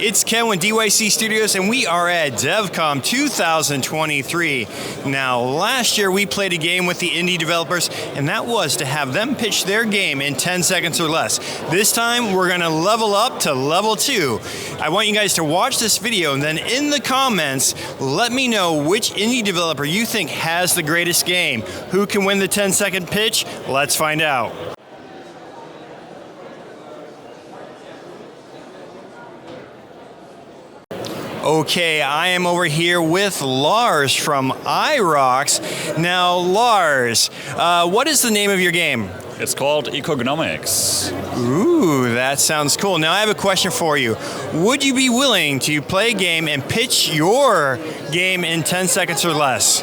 It's Ken with DYC Studios, and we are at Devcom 2023. Now, last year we played a game with the indie developers, and that was to have them pitch their game in 10 seconds or less. This time, we're going to level up to level 2. I want you guys to watch this video, and then in the comments, let me know which indie developer you think has the greatest game. Who can win the 10-second pitch? Let's find out. Okay, I am over here with Lars from iROX. Now, Lars, what is the name of your game? It's called EcoGnomix. Ooh, that sounds cool. Now, I have a question for you. Would you be willing to play a game and pitch your game in 10 seconds or less?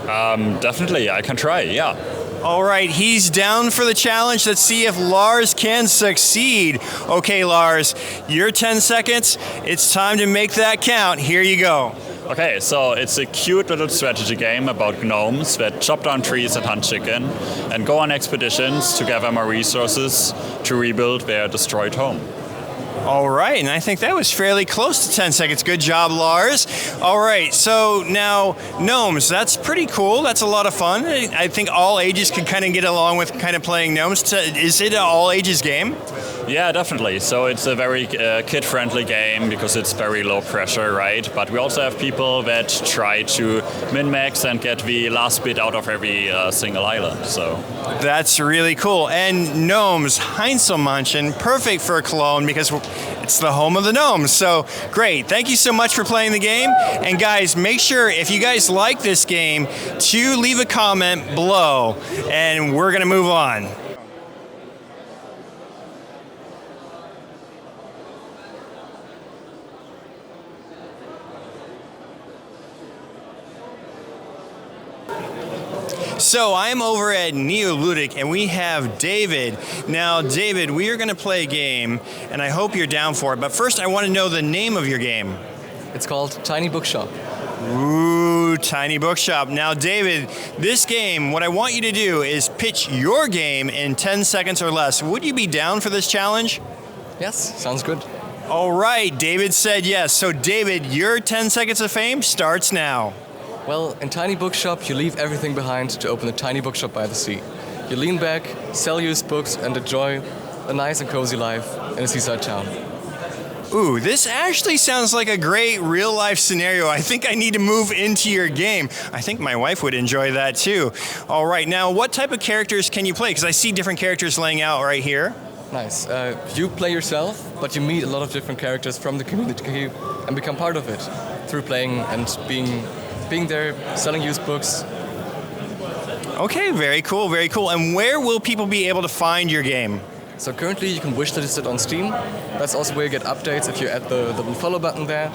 Definitely, I can try, yeah. All right, he's down for the challenge. Let's see if Lars can succeed. Okay, Lars, your 10 seconds. It's time to make that count. Here you go. Okay, so it's a cute little strategy game about gnomes that chop down trees and hunt chicken and go on expeditions to gather more resources to rebuild their destroyed home. All right, and I think that was fairly close to 10 seconds. Good job, Lars. All right, so now gnomes, that's pretty cool. That's a lot of fun. I think all ages can kind of get along with kind of playing gnomes. Is it an all ages game? Yeah, definitely. So it's a very kid-friendly game because it's very low pressure, right? But we also have people that try to min-max and get the last bit out of every single island. So that's really cool. And gnomes, Heinzelmansion, perfect for Cologne because it's the home of the gnomes. So great. Thank you so much for playing the game. And guys, make sure if you guys like this game to leave a comment below, and we're going to move on. So I'm over at Ludic, and we have David. Now, David, we are going to play a game, and I hope you're down for it. But first, I want to know the name of your game. It's called Tiny Bookshop. Ooh, Tiny Bookshop. Now, David, this game, what I want you to do is pitch your game in 10 seconds or less. Would you be down for this challenge? Yes, sounds good. All right, David said yes. So, David, your 10 seconds of fame starts now. Well, in Tiny Bookshop, you leave everything behind to open a tiny bookshop by the sea. You lean back, sell used books, and enjoy a nice and cozy life in a seaside town. Ooh, this actually sounds like a great real-life scenario. I think I need to move into your game. I think my wife would enjoy that too. All right, now what type of characters can you play? Because I see different characters laying out right here. Nice. You play yourself, but you meet a lot of different characters from the community and become part of it through playing and being there, selling used books. Okay, very cool, very cool. And where will people be able to find your game? So currently you can wishlist it on Steam. That's also where you get updates if you add the follow button there,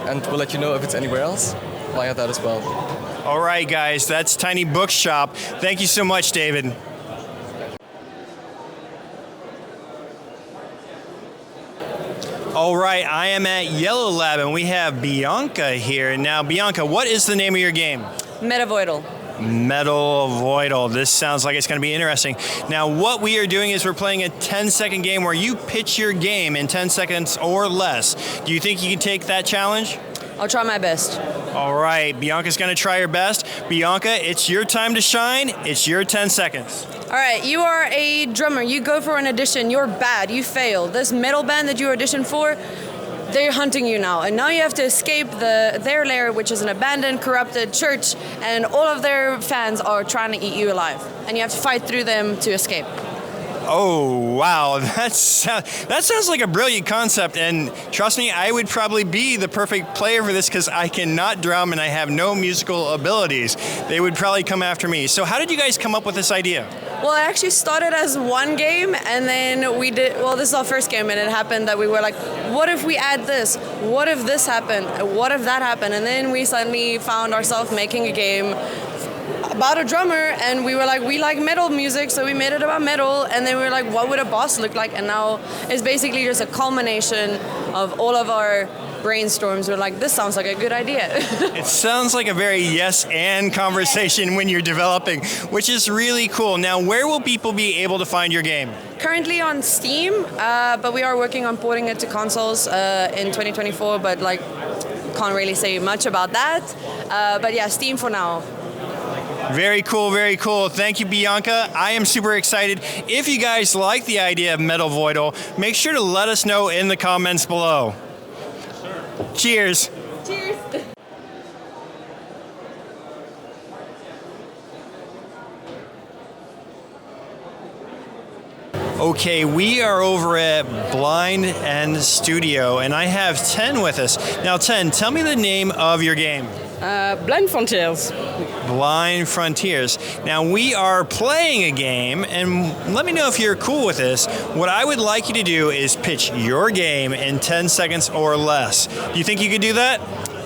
and we'll let you know if it's anywhere else via that as well. All right, guys, that's Tiny Bookshop. Thank you so much, David. All right, I am at Yellow Lab, and we have Bianca here. Now, Bianca, what is the name of your game? Metavoidal. Metalvoidal. This sounds like it's going to be interesting. Now, what we are doing is we're playing a 10-second game where you pitch your game in 10 seconds or less. Do you think you can take that challenge? I'll try my best. All right, Bianca's going to try her best. Bianca, it's your time to shine. It's your 10 seconds. All right, you are a drummer. You go for an audition. You're bad. You fail. This metal band that you auditioned for, they're hunting you now. And now you have to escape their lair, which is an abandoned, corrupted church. And all of their fans are trying to eat you alive. And you have to fight through them to escape. Oh, wow. That sounds like a brilliant concept, and trust me, I would probably be the perfect player for this because I cannot drum and I have no musical abilities. They would probably come after me. So how did you guys come up with this idea? Well, it actually started as one game, and then we did, well, this is our first game, and it happened that we were like, what if we add this? What if this happened? What if that happened? And then we suddenly found ourselves making a game about a drummer, and we were like, we like metal music, so we made it about metal, and then we were like, what would a boss look like? And now it's basically just a culmination of all of our brainstorms. We're like, this sounds like a good idea. It sounds like a very yes and conversation when you're developing, which is really cool. Now, where will people be able to find your game? currently on Steam, but we are working on porting it to consoles in 2024. But like, can't really say much about that. But yeah, Steam for now. Very cool, very cool. Thank you, Bianca. I am super excited. If you guys like the idea of Metalvoidal, make sure to let us know in the comments below. Sure. Cheers. Cheers. Okay, we are over at Blind End Studio, and I have Ten with us. Now, Ten, tell me the name of your game. Blind Frontiers. Blind Frontiers. Now, we are playing a game, and let me know if you're cool with this. What I would like you to do is pitch your game in 10 seconds or less. Do you think you could do that?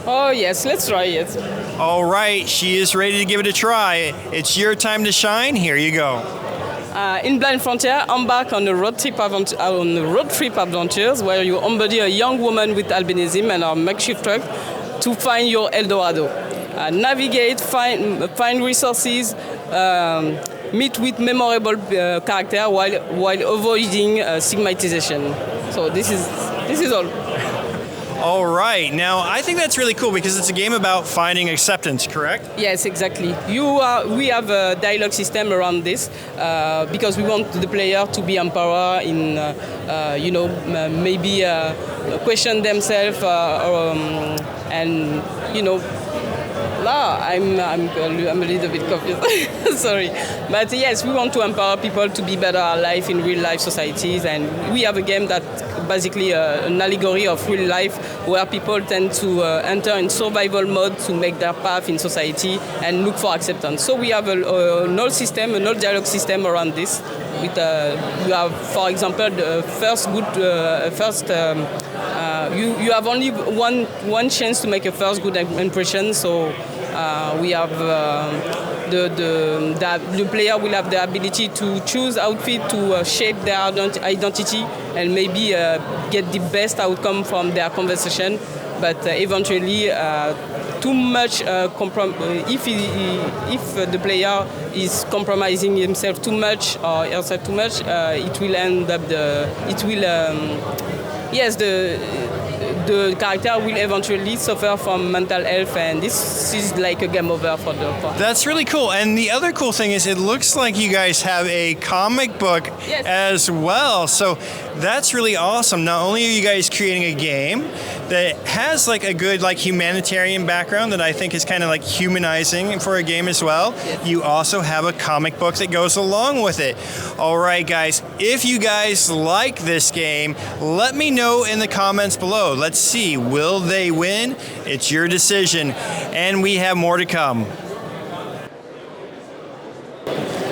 Oh yes, let's try it. All right, she is ready to give it a try. It's your time to shine. Here you go. In Blind Frontier, embark on a road trip adventures where you embody a young woman with albinism and a makeshift truck to find your El Dorado. Navigate, find resources, meet with memorable character while avoiding stigmatization. So this is all. All right. Now, I think that's really cool because it's a game about finding acceptance, correct? Yes, exactly. We have a dialogue system around this because we want the player to be empowered in, maybe question themselves and, I'm a little bit confused. Sorry. But yes, we want to empower people to be better at life in real life societies, and we have a game that basically an allegory of real life where people tend to enter in survival mode to make their path in society and look for acceptance. So we have an old system, an old dialogue system around this. With you have, for example, the you have only one chance to make a first good impression. So we have the player will have the ability to choose outfit to shape their identity and maybe get the best outcome from their conversation. But eventually, too much if the player is compromising himself too much or herself too much, it will end up the character will eventually suffer from mental health, and this is like a game over for the part. That's really cool. And the other cool thing is it looks like you guys have a comic book as well. So that's really awesome. Not only are you guys creating a game that has like a good like humanitarian background that I think is kind of like humanizing for a game as well, you also have a comic book that goes along with it. All right, guys, if you guys like this game, let me know in the comments below. Let's see, will they win? It's your decision, and we have more to come.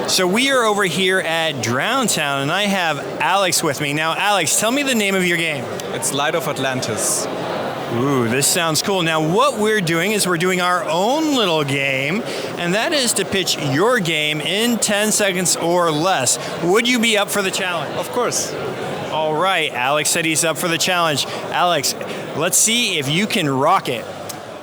So we are over here at Drowntown, and I have Alex with me. Now, Alex, tell me the name of your game. It's Light of Atlantis. Ooh, this sounds cool. Now, what we're doing is we're doing our own little game, and that is to pitch your game in 10 seconds or less. Would you be up for the challenge? Of course. All right, Alex said he's up for the challenge. Alex, let's see if you can rock it.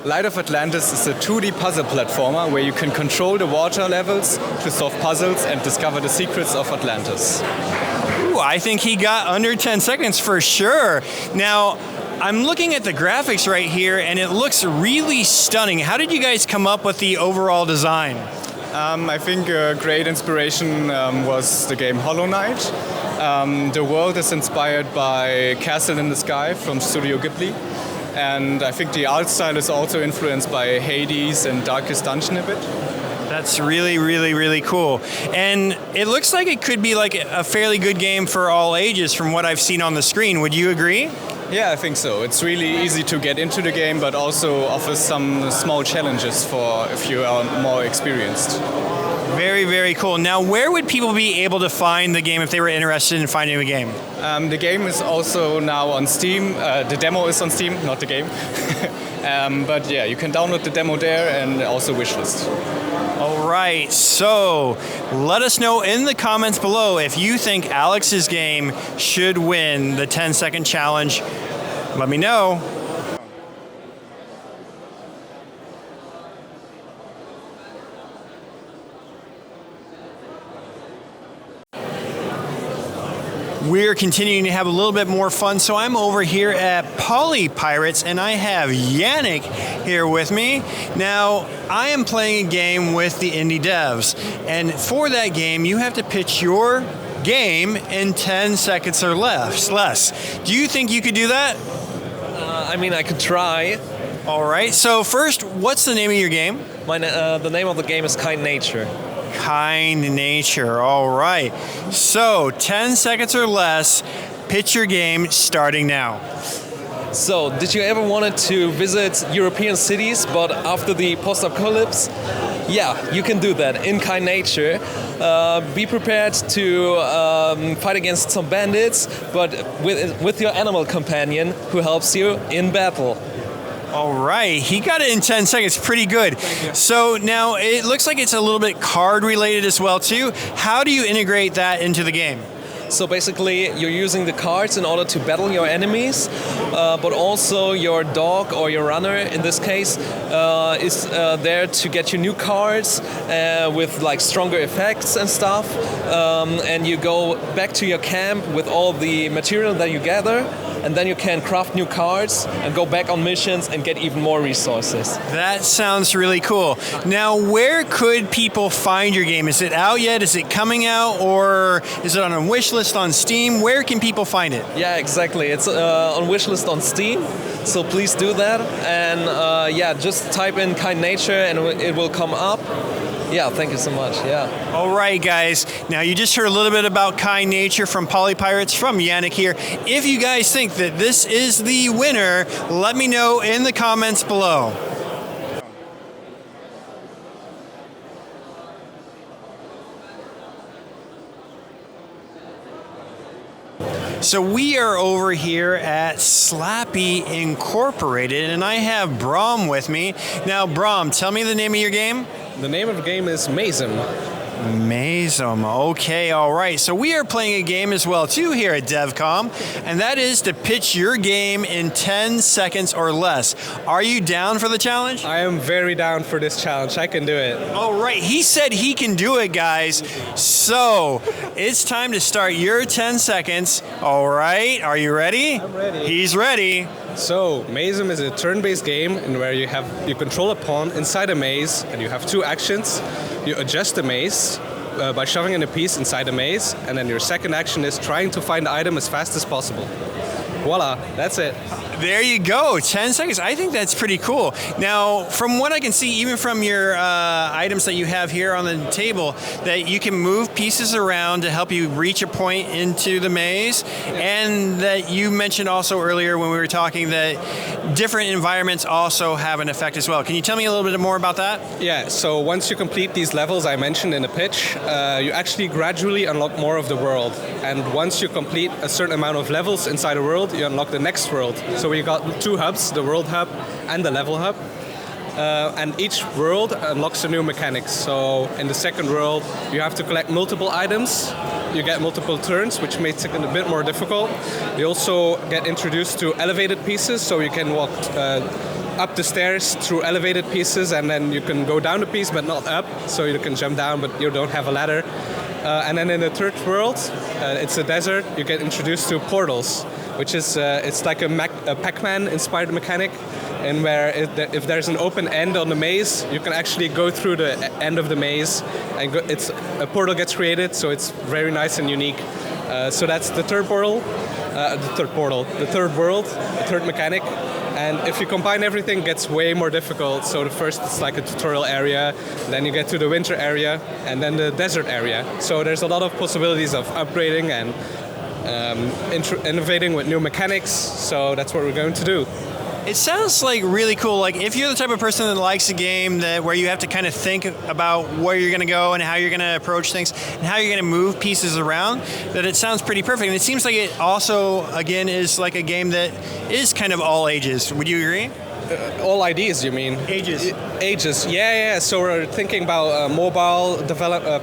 Light of Atlantis is a 2D puzzle platformer where you can control the water levels to solve puzzles and discover the secrets of Atlantis. Ooh, I think he got under 10 seconds for sure. Now, I'm looking at the graphics right here, and it looks really stunning. How did you guys come up with the overall design? I think a great inspiration was the game Hollow Knight. The world is inspired by Castle in the Sky from Studio Ghibli. And I think the art style is also influenced by Hades and Darkest Dungeon a bit. That's really, really, really cool. And it looks like it could be like a fairly good game for all ages from what I've seen on the screen. Would you agree? Yeah, I think so. It's really easy to get into the game, but also offers some small challenges for if you are more experienced. Very, very cool. Now, where would people be able to find the game if they were interested in finding the game? The game is also now on Steam. The demo is on Steam, not the game. But yeah, you can download the demo there and also wishlist. All right, so let us know in the comments below if you think Alex's game should win the 10-second challenge. Let me know. we're continuing to have a little bit more fun. So I'm over here at Poly Pirates, and I have Yannick here with me. Now, I am playing a game with the indie devs, and for that game, you have to pitch your game in 10 seconds or less. Do you think you could do that? I mean, I could try. All right. So first, what's the name of your game? The name of the game is Kind Nature. Kind Nature. All right. So 10 seconds or less. Pitch your game starting now. So, did you ever wanted to visit European cities, but after the post-apocalypse? Yeah, you can do that in Kind Nature. Be prepared to fight against some bandits, but with your animal companion who helps you in battle. All right, he got it in 10 seconds, pretty good. So now it looks like it's a little bit card related as well too. How do you integrate that into the game? So basically, you're using the cards in order to battle your enemies, but also your dog or your runner, in this case, is there to get you new cards with like stronger effects and stuff. And you go back to your camp with all the material that you gather, and then you can craft new cards and go back on missions and get even more resources. That sounds really cool. Now, where could people find your game? Is it out yet? Is it coming out? Or is it on a wishlist on Steam? Where can people find it? Yeah, exactly. It's on wishlist on Steam, so please do that. And yeah, just type in Kind Nature and it will come up. Yeah, thank you so much. Yeah. All right, guys. Now, you just heard a little bit about Kind Nature from Poly Pirates, from Yannick here. If you guys think that this is the winner, let me know in the comments below. So we are over here at Slappy Incorporated, and I have Brom with me. Now, Brom, tell me the name of your game. The name of the game is Mazem. Mazem. Okay, all right. So we are playing a game as well, too, here at Devcom, and that is to pitch your game in 10 seconds or less. Are you down for the challenge? I am very down for this challenge. I can do it. All right. He said he can do it, guys. So it's time to start your 10 seconds. All right. Are you ready? I'm ready. He's ready. So, Mazem is a turn-based game in where you control a pawn inside a maze, and you have two actions. You adjust the maze by shoving in a piece inside the maze, and then your second action is trying to find the item as fast as possible. Voila, that's it. There you go, 10 seconds. I think that's pretty cool. Now, from what I can see, even from your items that you have here on the table, that you can move pieces around to help you reach a point into the maze, and that you mentioned also earlier when we were talking that different environments also have an effect as well. Can you tell me a little bit more about that? Yeah, so once you complete these levels I mentioned in the pitch, you actually gradually unlock more of the world. And once you complete a certain amount of levels inside a world, you unlock the next world. So we got two hubs, the world hub and the level hub. And each world unlocks a new mechanic. So in the second world, you have to collect multiple items. You get multiple turns, which makes it a bit more difficult. You also get introduced to elevated pieces, so you can walk up the stairs through elevated pieces, and then you can go down the piece, but not up. So you can jump down, but you don't have a ladder. And then in the third world, it's a desert. You get introduced to portals, which is it's like a Pac-Man inspired mechanic, and where if there's an open end on the maze, you can actually go through the end of the maze, and a portal gets created. So it's very nice and unique. So that's the third world, the third mechanic. And if you combine everything, it gets way more difficult. So the first is like a tutorial area, then you get to the winter area, and then the desert area. So there's a lot of possibilities of upgrading and innovating with new mechanics. So that's what we're going to do. It sounds like really cool. Like if you're the type of person that likes a game that where you have to kind of think about where you're going to go and how you're going to approach things and how you're going to move pieces around, that it sounds pretty perfect. And it seems like it also, again, is like a game that is kind of all ages. Would you agree? All ideas, you mean? Ages. Ages, yeah. So we're thinking about a mobile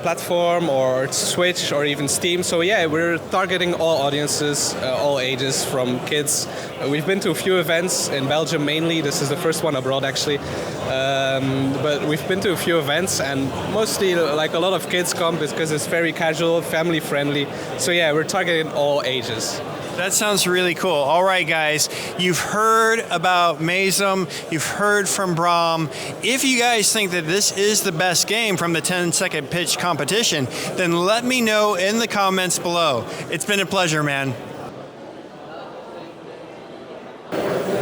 platform or Switch or even Steam. So yeah, we're targeting all audiences, all ages, from kids. We've been to a few events in Belgium mainly. This is the first one abroad actually. But we've been to a few events and mostly like a lot of kids come because it's very casual, family friendly. So yeah, we're targeting all ages. That sounds really cool. All right, guys, you've heard about Mazem, you've heard from Brom. If you guys think that this is the best game from the 10-second pitch competition, then let me know in the comments below. It's been a pleasure, man.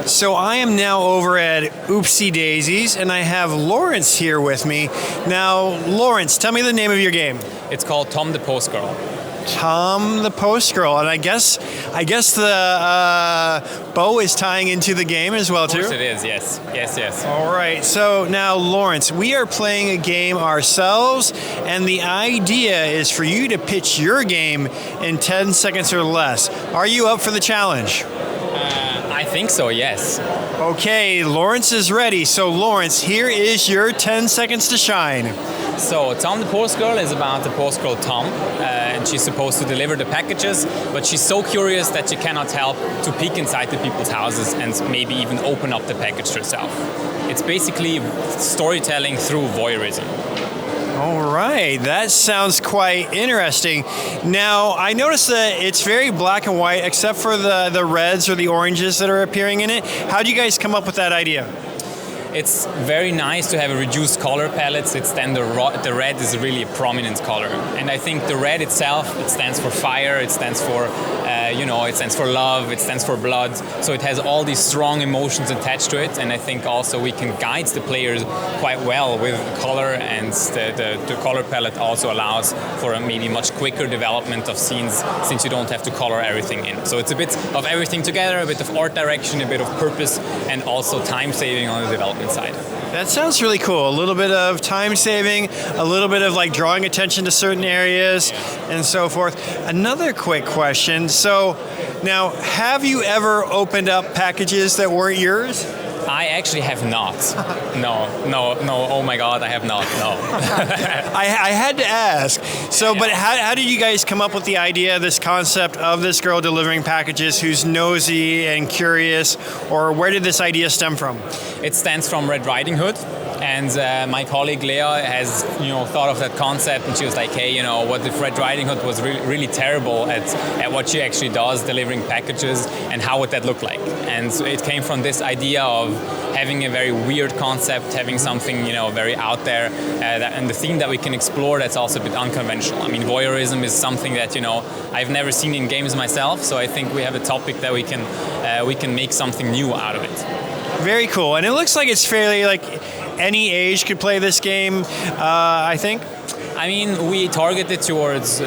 So I am now over at Oopsie Daisies, and I have Lawrence here with me. Now, Lawrence, tell me the name of your game. It's called Tom the Postgirl. Tom the Postgirl, and I guess the bow is tying into the game as well too. Of course it is, yes. All right, so now Lawrence, we are playing a game ourselves, and the idea is for you to pitch your game in 10 seconds or less. Are you up for the challenge? I think so, yes. Okay, Lawrence is ready. So Lawrence, here is your 10 seconds to shine. So Tom the Postgirl is about the postgirl Tom, and she's supposed to deliver the packages, but she's so curious that she cannot help to peek inside the people's houses and maybe even open up the package herself. It's basically storytelling through voyeurism. All right, that sounds quite interesting. Now, I noticed that it's very black and white, except for the reds or the oranges that are appearing in it. How do you guys come up with that idea? It's very nice to have a reduced color palette. It's then the red is really a prominent color, and I think the red itself, it stands for fire. It stands for, it stands for love. It stands for blood. So it has all these strong emotions attached to it, and I think also we can guide the players quite well with color, and the color palette also allows for a maybe much quicker development of scenes since you don't have to color everything in. So it's a bit of everything together, a bit of art direction, a bit of purpose, and also time saving on the development side. That sounds really cool. A little bit of time saving, a little bit of like drawing attention to certain areas and so forth. Another quick question. So now, have you ever opened up packages that weren't yours? I actually have not. No. Oh my God, I have not. No. I had to ask. So, but how did you guys come up with the idea, this concept of this girl delivering packages who's nosy and curious, or where did this idea stem from? It stems from Red Riding Hood. And my colleague Leah has, thought of that concept, and she was like, "Hey, what if Red Riding Hood was really terrible at what she actually does, delivering packages, and how would that look like?" And so it came from this idea of having a very weird concept, having something very out there, and the theme that we can explore that's also a bit unconventional. I mean, voyeurism is something that I've never seen in games myself, so I think we have a topic that we can make something new out of it. Very cool, and it looks like it's fairly any age could play this game, I think. I mean, we targeted towards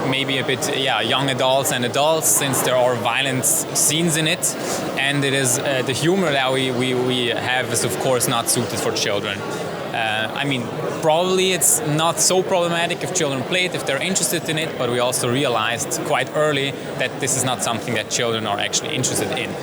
maybe a bit, young adults and adults, since there are violent scenes in it, and it is the humor that we have is of course not suited for children. I mean, probably it's not so problematic if children play it, if they're interested in it, but we also realized quite early that this is not something that children are actually interested in.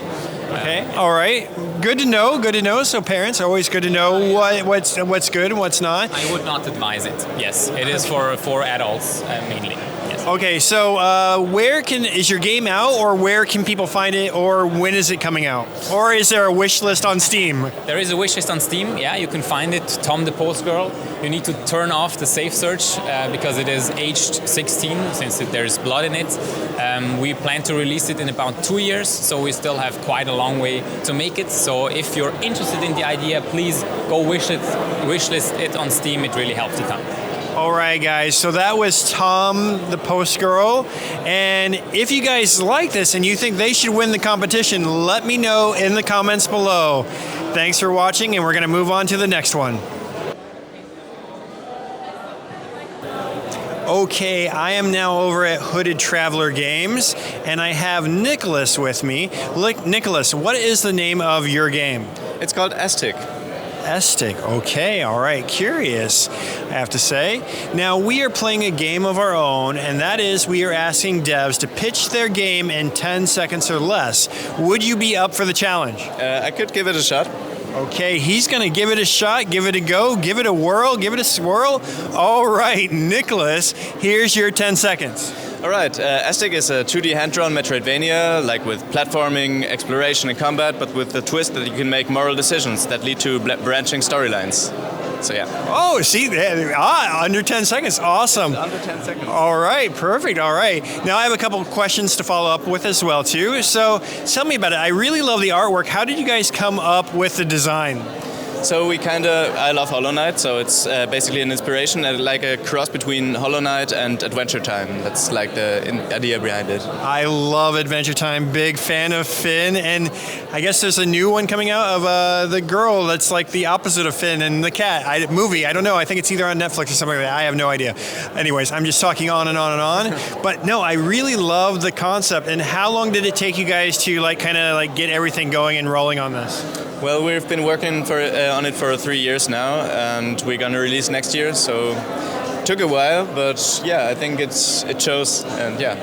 Okay, all right. Good to know. So parents, always good to know what's good and what's not. I would not advise it. Yes, it is for adults mainly. Yes. Okay, so where is your game out, or where can people find it, or when is it coming out? Or is there a wish list on Steam? There is a wish list on Steam, yeah, you can find it, Tom the Postgirl. You need to turn off the safe search because it is aged 16, since there's blood in it. We plan to release it in about 2 years, so we still have quite a long way to make it. So if you're interested in the idea, please go wishlist it on Steam, it really helps a ton. All right, guys, so that was Tom the Postgirl, and if you guys like this and you think they should win the competition, let me know in the comments below. Thanks for watching, and we're going to move on to the next one. Okay, I am now over at Hooded Traveler Games, and I have Nicholas with me. Nicholas, what is the name of your game? It's called Aestik. Aestik. Okay, all right. Curious, I have to say. Now, we are playing a game of our own, and that is we are asking devs to pitch their game in 10 seconds or less. Would you be up for the challenge? I could give it a shot. Okay, he's going to give it a shot, give it a go, give it a whirl, give it a swirl. All right, Nicholas, here's your 10 seconds. All right, Aestik is a 2D hand-drawn Metroidvania, like with platforming, exploration, and combat, but with the twist that you can make moral decisions that lead to branching storylines. So yeah. Oh, see, under 10 seconds, awesome. Under 10 seconds. All right, perfect. All right. Now I have a couple of questions to follow up with as well too. So tell me about it. I really love the artwork. How did you guys come up with the design? So I love Hollow Knight, so it's basically an inspiration, like a cross between Hollow Knight and Adventure Time. That's like the idea behind it. I love Adventure Time, big fan of Finn, and I guess there's a new one coming out of the girl that's like the opposite of Finn and the cat movie. I don't know, I think it's either on Netflix or something like that. I have no idea. Anyways, I'm just talking on and on and on. But no, I really love the concept. And how long did it take you guys to get everything going and rolling on this? Well, we've been working on it for 3 years now, and we're gonna release next year. So it took a while, but yeah, I think it shows, and yeah,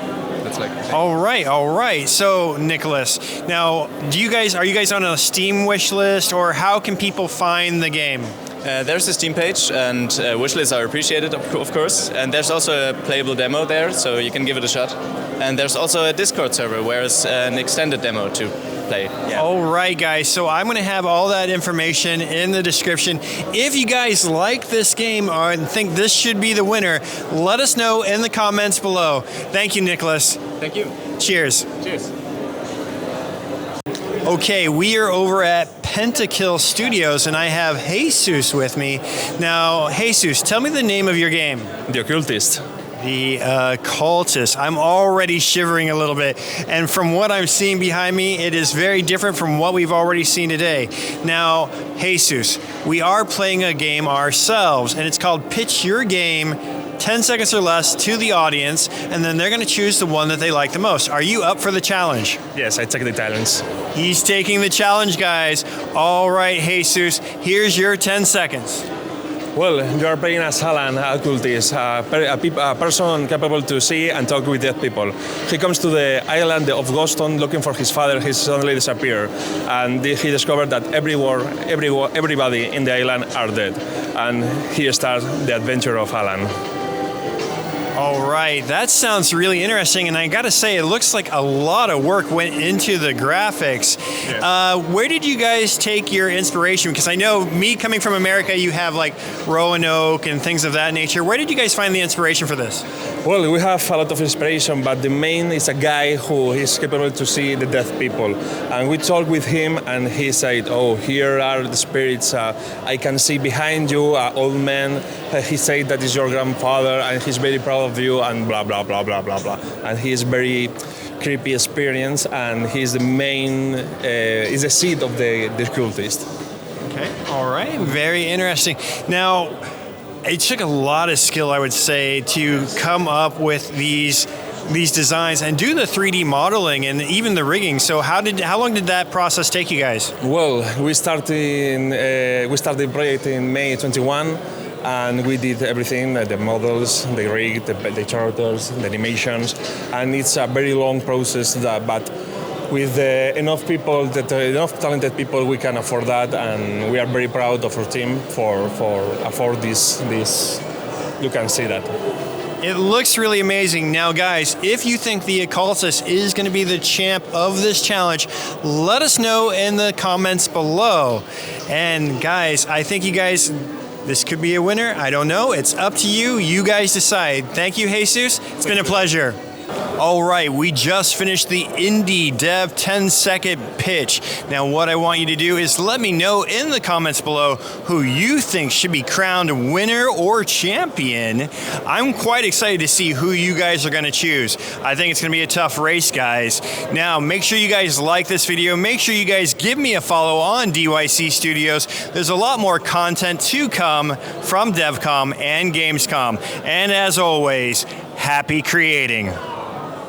that's like. All right. So, Nicholas, now, are you guys on a Steam wish list, or how can people find the game? There's a Steam page, and wishlists are appreciated, of course. And there's also a playable demo there, so you can give it a shot. And there's also a Discord server where it's an extended demo to play. Yeah. All right, guys. So I'm going to have all that information in the description. If you guys like this game and think this should be the winner, let us know in the comments below. Thank you, Nicholas. Thank you. Cheers. Cheers. Okay, we are over at Pentakill Studios, and I have Jesus with me. Now, Jesus, tell me the name of your game. The Occultist. The Occultist. I'm already shivering a little bit, and from what I'm seeing behind me, it is very different from what we've already seen today. Now, Jesus, we are playing a game ourselves, and it's called Pitch Your Game 10 seconds or less to the audience, and then they're going to choose the one that they like the most. Are you up for the challenge? Yes, I take the challenge. He's taking the challenge, guys. All right, Jesus, here's your 10 seconds. Well, you are playing as Alan, Occultist, a person capable to see and talk with dead people. He comes to the island of Ghoston looking for his father. He suddenly disappeared, and he discovered that everybody in the island are dead. And he starts the adventure of Alan. All right, that sounds really interesting, and I gotta say, it looks like a lot of work went into the graphics. Yeah. Where did you guys take your inspiration? Because I know, me coming from America, you have like Roanoke and things of that nature. Where did you guys find the inspiration for this? Well, we have a lot of inspiration, but the main is a guy who is capable to see the dead people. And we talked with him, and he said, oh, here are the spirits. I can see behind you an old man. He said that is your grandfather, and he's very proud of you, and blah, blah, blah, blah, blah, blah. And he is very creepy experience, and he's the main, is the seed of the occultist. Okay, all right, very interesting. Now, it took a lot of skill, I would say, to come up with these designs and do the 3D modeling and even the rigging. So how long did that process take you guys? Well, we started the project in May 21, and we did everything, the models, the rig, the characters, the animations, and it's a very long process, but with enough enough talented people, we can afford that, and we are very proud of our team for afford this. You can see that. It looks really amazing. Now, guys, if you think the Occultist is going to be the champ of this challenge, let us know in the comments below. And guys, I think this could be a winner. I don't know. It's up to you. You guys decide. Thank you, Jesus. It's been a pleasure. All right, we just finished the Indie Dev 10-second pitch. Now, what I want you to do is let me know in the comments below who you think should be crowned winner or champion. I'm quite excited to see who you guys are going to choose. I think it's going to be a tough race, guys. Now, make sure you guys like this video. Make sure you guys give me a follow on DYC Studios. There's a lot more content to come from Devcom and Gamescom. And as always, happy creating.